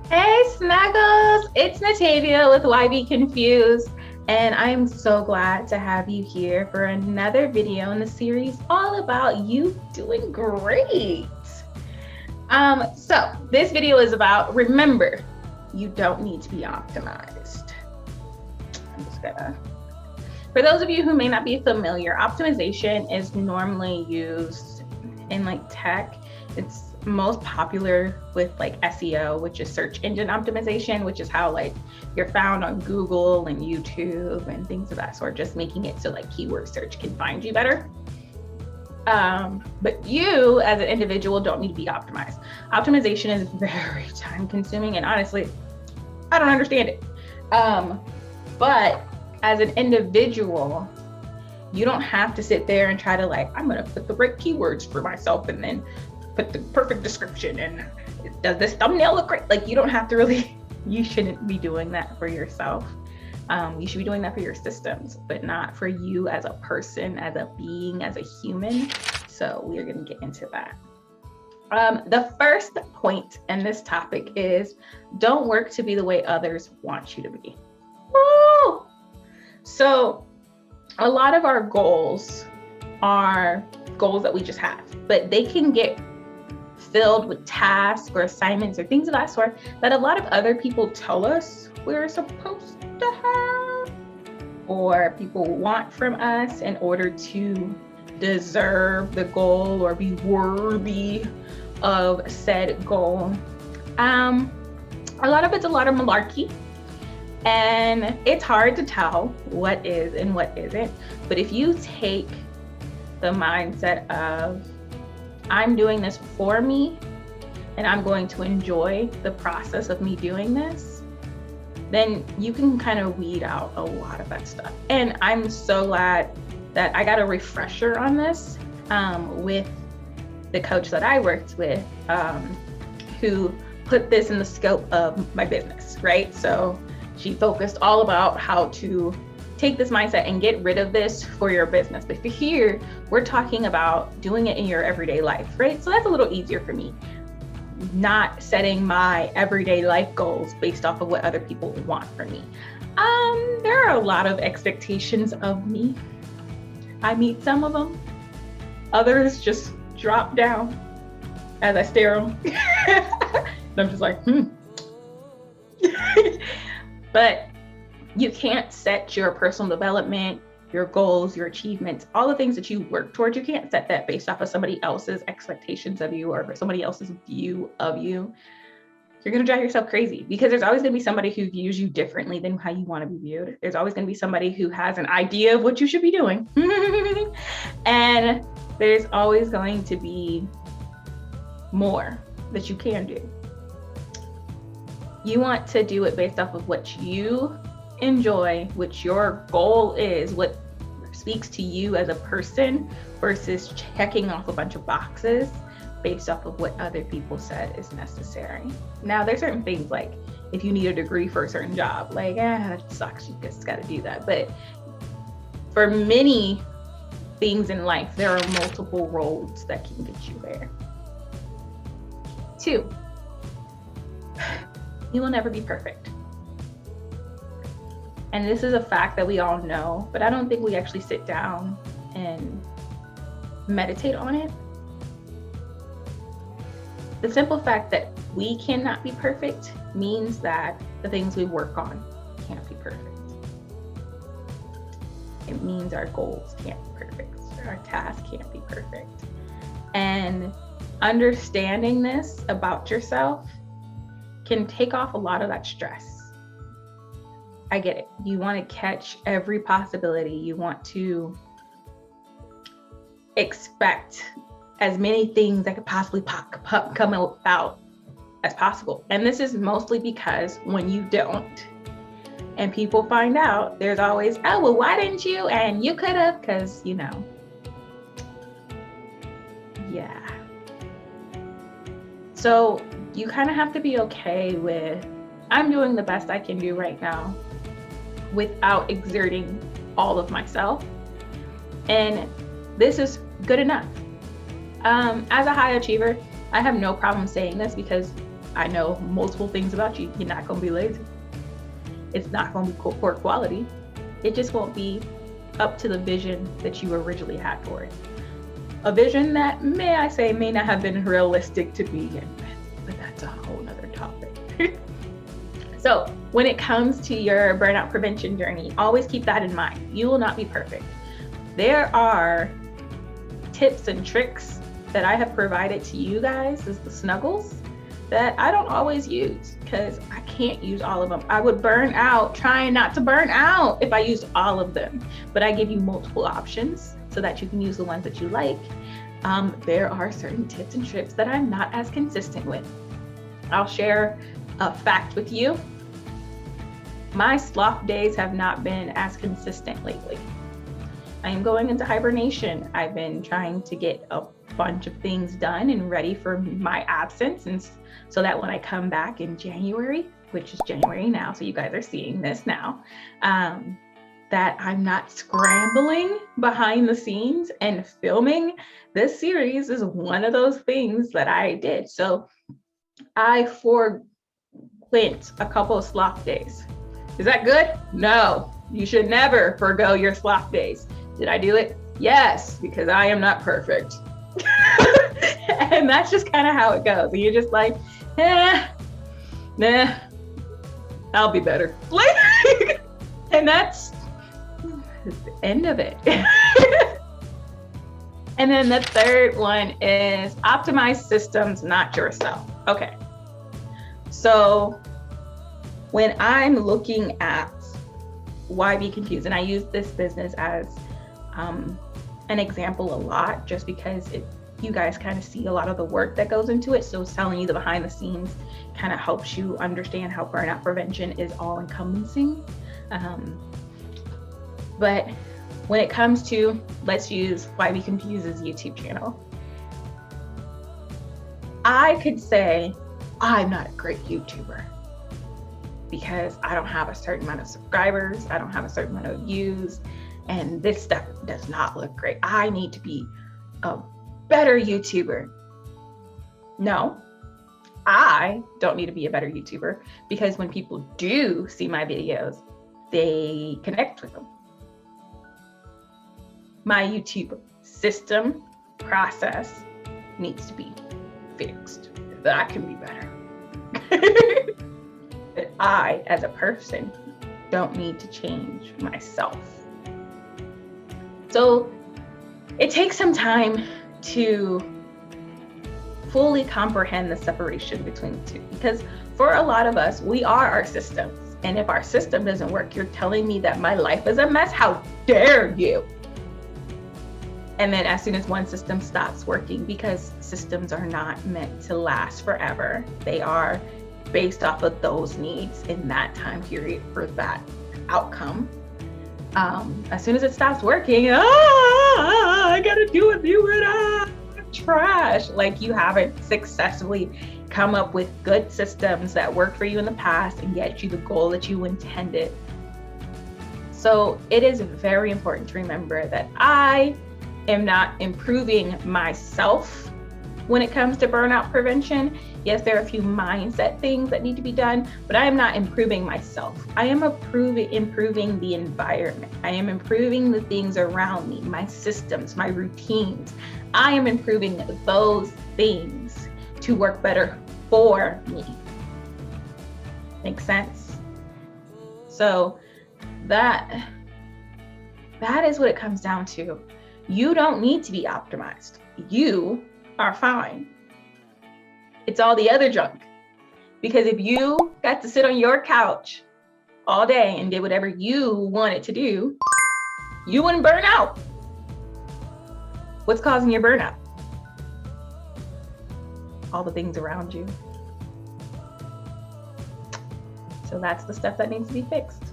Hey Snuggles, it's Natavia with Why Be Confused, and I'm so glad to have you here for another video in the series all about you doing great. So this video is about remember, you don't need to be optimized. I'm just gonna, for those of you who may not be familiar, optimization is normally used in like tech. It's most popular with like SEO, which is search engine optimization, which is how like you're found on Google and YouTube and things of that sort, just making it so like keyword search can find you better. But you as an individual don't need to be optimized. Optimization is very time consuming and honestly, I don't understand it. But as an individual, you don't have to sit there and try to like, I'm gonna put the right keywords for myself and then put the perfect description and does this thumbnail look great? Like you don't have to really, you shouldn't be doing that for yourself. You should be doing that for your systems, but not for you as a person, as a being, as a human. So we're gonna get into that. The first point in this topic is don't work to be the way others want you to be. Woo! So a lot of our goals are goals that we just have, but they can get filled with tasks or assignments or things of that sort that a lot of other people tell us we're supposed to have or people want from us in order to deserve the goal or be worthy of said goal. A lot of it's a lot of malarkey, and it's hard to tell what is and what isn't. But if you take the mindset of I'm doing this for me and I'm going to enjoy the process of me doing this, then you can kind of weed out a lot of that stuff. And I'm so glad that I got a refresher on this with the coach that I worked with, who put this in the scope of my business, right? So she focused all about how to take this mindset and get rid of this for your business. But here, we're talking about doing it in your everyday life, right? So that's a little easier for me, not setting my everyday life goals based off of what other people want from me. There are a lot of expectations of me. I meet some of them. Others just drop down as I stare them. And I'm just like, But you can't set your personal development, your goals, your achievements, all the things that you work towards, you can't set that based off of somebody else's expectations of you or somebody else's view of you. You're going to drive yourself crazy because there's always going to be somebody who views you differently than how you want to be viewed. There's always going to be somebody who has an idea of what you should be doing. And there's always going to be more that you can do. You want to do it based off of what you enjoy, what your goal is, what speaks to you as a person versus checking off a bunch of boxes based off of what other people said is necessary. Now, there's certain things like if you need a degree for a certain job, like, that sucks, you just got to do that. But for many things in life, there are multiple roads that can get you there. 2, you will never be perfect. And this is a fact that we all know, but I don't think we actually sit down and meditate on it. The simple fact that we cannot be perfect means that the things we work on can't be perfect. It means our goals can't be perfect. Our tasks can't be perfect. And understanding this about yourself can take off a lot of that stress. I get it. You want to catch every possibility. You want to expect as many things that could possibly come about as possible. And this is mostly because when you don't, and people find out, there's always, oh, well, why didn't you? And you could have, because, yeah. So you kind of have to be okay with, I'm doing the best I can do right now without exerting all of myself. And this is good enough. As a high achiever, I have no problem saying this because I know multiple things about you. You're not going to be lazy. It's not going to be poor quality. It just won't be up to the vision that you originally had for it. A vision that, may I say, may not have been realistic to begin with, but that's a whole nother topic. So when it comes to your burnout prevention journey, always keep that in mind. You will not be perfect. There are tips and tricks that I have provided to you guys as the snuggles that I don't always use because I can't use all of them. I would burn out trying not to burn out if I used all of them, but I give you multiple options so that you can use the ones that you like. There are certain tips and tricks that I'm not as consistent with. I'll share a fact with you. My sloth days have not been as consistent lately. I am going into hibernation. I've been trying to get a bunch of things done and ready for my absence, and so that when I come back in January, which is January now, so you guys are seeing this now, that I'm not scrambling behind the scenes and filming. This series is one of those things that I did. So I forwent a couple of sloth days. Is that good? No, you should never forgo your sloth days. Did I do it? Yes, because I am not perfect. And that's just kind of how it goes. And you're just like, nah, I'll be better. And that's the end of it. And then the third one is optimize systems, not yourself. Okay. So when I'm looking at why be confused, and I use this business as an example a lot, just because you guys kind of see a lot of the work that goes into it. So telling you the behind the scenes kind of helps you understand how burnout prevention is all encompassing. But when it comes to, let's use Why Be Confused's YouTube channel. I could say I'm not a great YouTuber because I don't have a certain amount of subscribers, I don't have a certain amount of views, and this stuff does not look great. I need to be a better YouTuber. No, I don't need to be a better YouTuber, because when people do see my videos, they connect with them. My YouTube system process needs to be fixed. That can be better. But I, as a person, don't need to change myself. So it takes some time to fully comprehend the separation between the two, because for a lot of us, we are our systems. And if our system doesn't work, you're telling me that my life is a mess? How dare you? And then as soon as one system stops working, because systems are not meant to last forever, they are based off of those needs in that time period for that outcome. As soon as it stops working, I gotta do it, trash. Like you haven't successfully come up with good systems that work for you in the past and get you the goal that you intended. So it is very important to remember that I am not improving myself when it comes to burnout prevention. Yes, there are a few mindset things that need to be done, but I am not improving myself. I am improving the environment. I am improving the things around me, my systems, my routines. I am improving those things to work better for me. Make sense? So that is what it comes down to. You don't need to be optimized. You are fine. It's all the other junk. Because if you got to sit on your couch all day and did whatever you wanted to do, you wouldn't burn out. What's causing your burnout? All the things around you. So that's the stuff that needs to be fixed.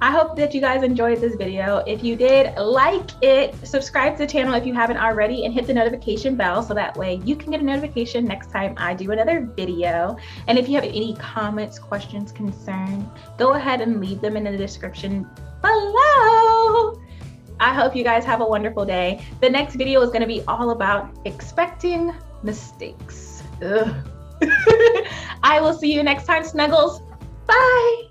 I hope that you guys enjoyed this video. If you did, like it, subscribe to the channel if you haven't already, and hit the notification bell so that way you can get a notification next time I do another video. And if you have any comments, questions, concerns, go ahead and leave them in the description below. I hope you guys have a wonderful day. The next video is going to be all about expecting mistakes. Ugh. I will see you next time, Snuggles. Bye.